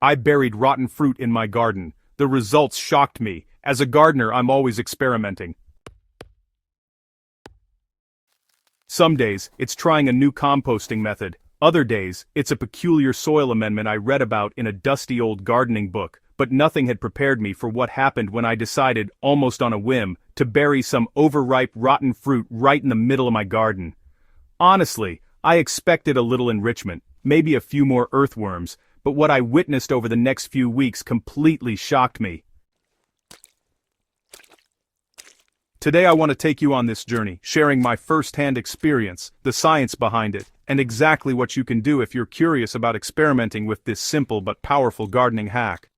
I buried rotten fruit in my garden. The results shocked me. As a gardener, I'm always experimenting. Some days, it's trying a new composting method. Other days, it's a peculiar soil amendment I read about in a dusty old gardening book. But nothing had prepared me for what happened when I decided, almost on a whim, to bury some overripe rotten fruit right in the middle of my garden. Honestly, I expected a little enrichment, maybe a few more earthworms, but what I witnessed over the next few weeks completely shocked me. Today I want to take you on this journey, sharing my first-hand experience, the science behind it, and exactly what you can do if you're curious about experimenting with this simple but powerful gardening hack.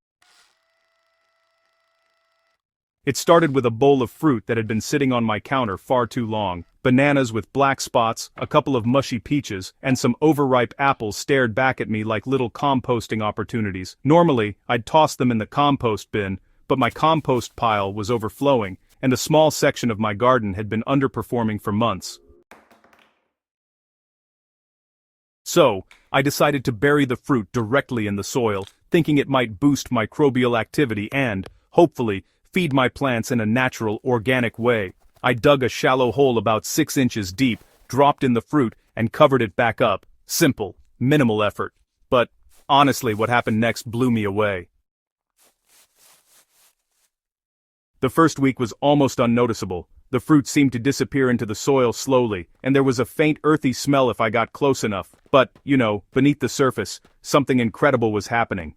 It started with a bowl of fruit that had been sitting on my counter far too long. Bananas with black spots, a couple of mushy peaches, and some overripe apples stared back at me like little composting opportunities. Normally, I'd toss them in the compost bin, but my compost pile was overflowing, and a small section of my garden had been underperforming for months. So, I decided to bury the fruit directly in the soil, thinking it might boost microbial activity and, hopefully, feed my plants in a natural, organic way. I dug a shallow hole about 6 inches deep, dropped in the fruit, and covered it back up. Simple, minimal effort. But, honestly, what happened next blew me away. The first week was almost unnoticeable. The fruit seemed to disappear into the soil slowly, and there was a faint earthy smell if I got close enough. But, beneath the surface, something incredible was happening.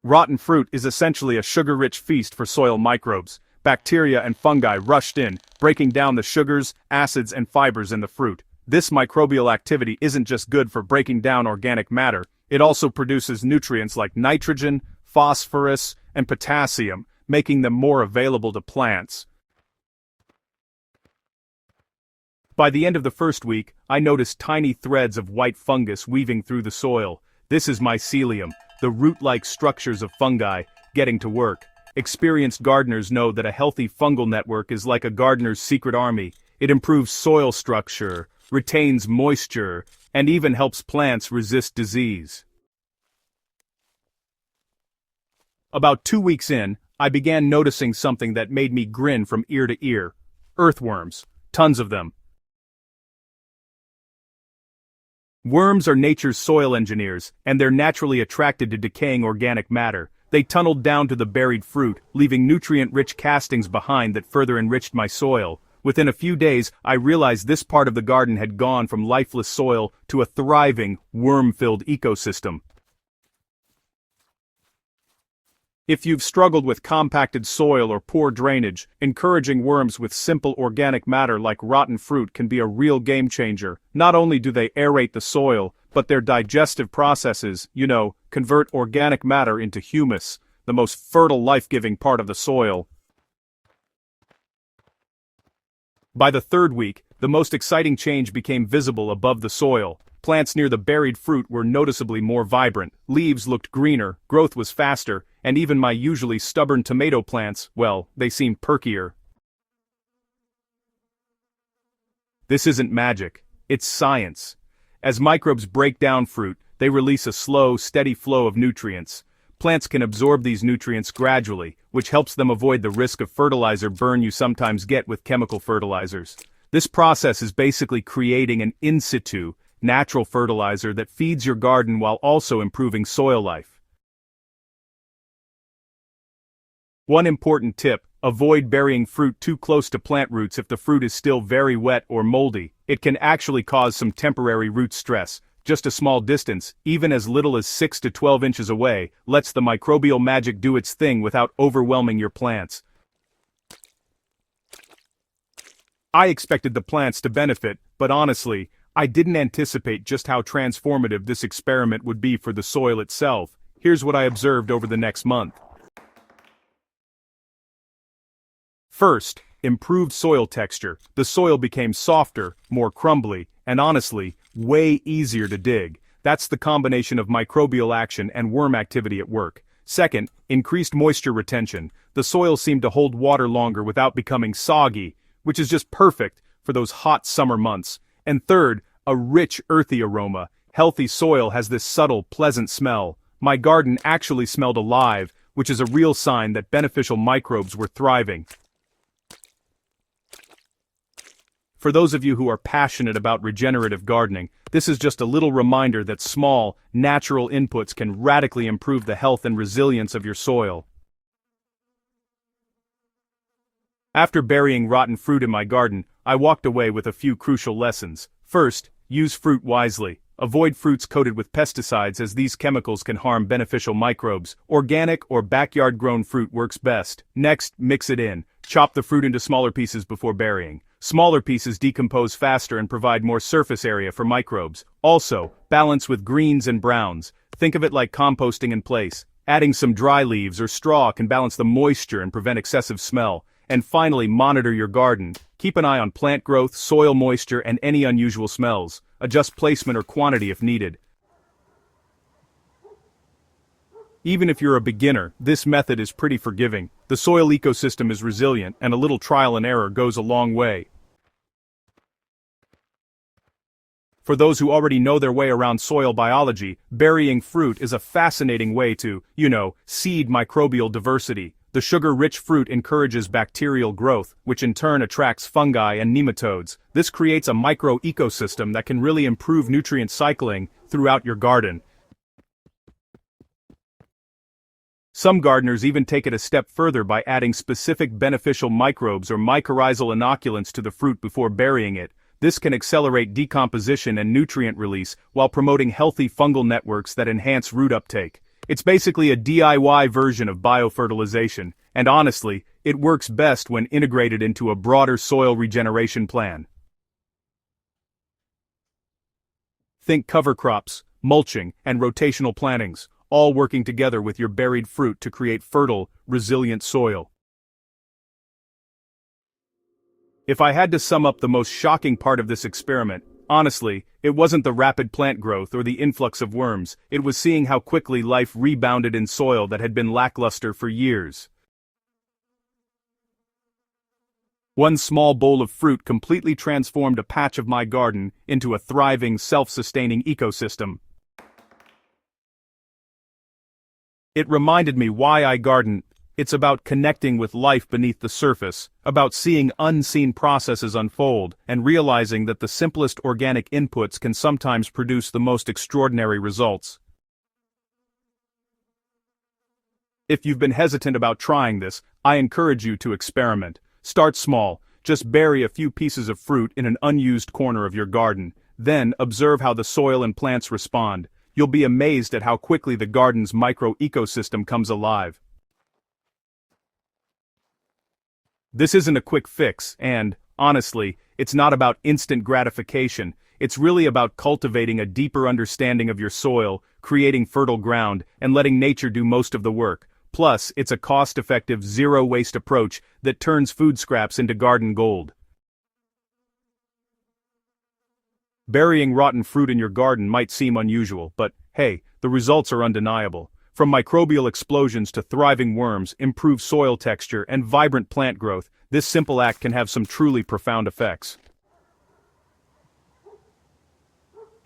Rotten fruit is essentially a sugar-rich feast for soil microbes. Bacteria and fungi rushed in, breaking down the sugars, acids, and fibers in the fruit. This microbial activity isn't just good for breaking down organic matter, it also produces nutrients like nitrogen, phosphorus, and potassium, making them more available to plants. By the end of the first week, I noticed tiny threads of white fungus weaving through the soil. This is mycelium, the root-like structures of fungi, getting to work. Experienced gardeners know that a healthy fungal network is like a gardener's secret army. It improves soil structure, retains moisture, and even helps plants resist disease. About 2 weeks in, I began noticing something that made me grin from ear to ear. Earthworms. Tons of them. Worms are nature's soil engineers, and they're naturally attracted to decaying organic matter. They tunneled down to the buried fruit, leaving nutrient-rich castings behind that further enriched my soil. Within a few days, I realized this part of the garden had gone from lifeless soil to a thriving, worm-filled ecosystem. If you've struggled with compacted soil or poor drainage, encouraging worms with simple organic matter like rotten fruit can be a real game changer. Not only do they aerate the soil, but their digestive processes, convert organic matter into humus, the most fertile life-giving part of the soil. By the third week, the most exciting change became visible above the soil. Plants near the buried fruit were noticeably more vibrant, leaves looked greener, growth was faster, and even my usually stubborn tomato plants, they seemed perkier. This isn't magic, it's science. As microbes break down fruit, they release a slow, steady flow of nutrients. Plants can absorb these nutrients gradually, which helps them avoid the risk of fertilizer burn you sometimes get with chemical fertilizers. This process is basically creating an in situ, natural fertilizer that feeds your garden while also improving soil life. One important tip: avoid burying fruit too close to plant roots if the fruit is still very wet or moldy. It can actually cause some temporary root stress. Just a small distance, even as little as 6 to 12 inches away, lets the microbial magic do its thing without overwhelming your plants. I expected the plants to benefit, but honestly, I didn't anticipate just how transformative this experiment would be for the soil itself. Here's what I observed over the next month. First, improved soil texture. The soil became softer, more crumbly, and honestly, way easier to dig. That's the combination of microbial action and worm activity at work. Second, increased moisture retention. The soil seemed to hold water longer without becoming soggy, which is just perfect for those hot summer months. And third, a rich earthy aroma, Healthy soil has this subtle, pleasant smell. My garden actually smelled alive, which is a real sign that beneficial microbes were thriving. For those of you who are passionate about regenerative gardening, this is just a little reminder that small, natural inputs can radically improve the health and resilience of your soil. After burying rotten fruit in my garden, I walked away with a few crucial lessons. First, use fruit wisely. Avoid fruits coated with pesticides as these chemicals can harm beneficial microbes. Organic or backyard-grown fruit works best. Next, mix it in. Chop the fruit into smaller pieces before burying. Smaller pieces decompose faster and provide more surface area for microbes. Also, balance with greens and browns. Think of it like composting in place. Adding some dry leaves or straw can balance the moisture and prevent excessive smell. And finally, monitor your garden. Keep an eye on plant growth, soil moisture, and any unusual smells. Adjust placement or quantity if needed. Even if you're a beginner, this method is pretty forgiving. The soil ecosystem is resilient, and a little trial and error goes a long way. For those who already know their way around soil biology, burying fruit is a fascinating way to, seed microbial diversity. The sugar-rich fruit encourages bacterial growth, which in turn attracts fungi and nematodes. This creates a micro-ecosystem that can really improve nutrient cycling throughout your garden. Some gardeners even take it a step further by adding specific beneficial microbes or mycorrhizal inoculants to the fruit before burying it. This can accelerate decomposition and nutrient release while promoting healthy fungal networks that enhance root uptake. It's basically a DIY version of biofertilization, and honestly, it works best when integrated into a broader soil regeneration plan. Think cover crops, mulching, and rotational plantings, all working together with your buried fruit to create fertile, resilient soil. If I had to sum up the most shocking part of this experiment, honestly, it wasn't the rapid plant growth or the influx of worms, it was seeing how quickly life rebounded in soil that had been lackluster for years. One small bowl of fruit completely transformed a patch of my garden into a thriving, self-sustaining ecosystem. It reminded me why I garden. It's about connecting with life beneath the surface, about seeing unseen processes unfold, and realizing that the simplest organic inputs can sometimes produce the most extraordinary results. If you've been hesitant about trying this, I encourage you to experiment. Start small, just bury a few pieces of fruit in an unused corner of your garden, then observe how the soil and plants respond. You'll be amazed at how quickly the garden's micro-ecosystem comes alive. This isn't a quick fix, and, honestly, it's not about instant gratification. It's really about cultivating a deeper understanding of your soil, creating fertile ground, and letting nature do most of the work. Plus, it's a cost-effective, zero-waste approach that turns food scraps into garden gold. Burying rotten fruit in your garden might seem unusual, but, hey, the results are undeniable. From microbial explosions to thriving worms, improved soil texture, and vibrant plant growth, this simple act can have some truly profound effects.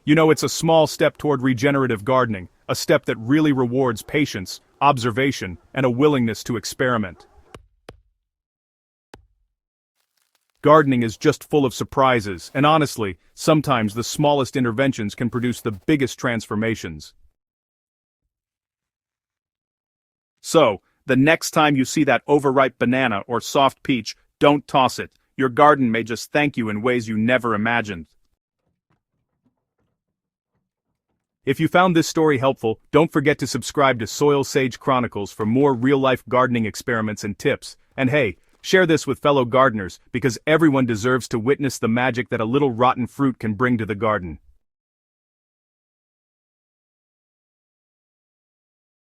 It's a small step toward regenerative gardening, a step that really rewards patience, observation, and a willingness to experiment. Gardening is just full of surprises, and honestly, sometimes the smallest interventions can produce the biggest transformations. So, the next time you see that overripe banana or soft peach, don't toss it. Your garden may just thank you in ways you never imagined. If you found this story helpful, don't forget to subscribe to Soil Sage Chronicles for more real-life gardening experiments and tips. And hey, share this with fellow gardeners, because everyone deserves to witness the magic that a little rotten fruit can bring to the garden.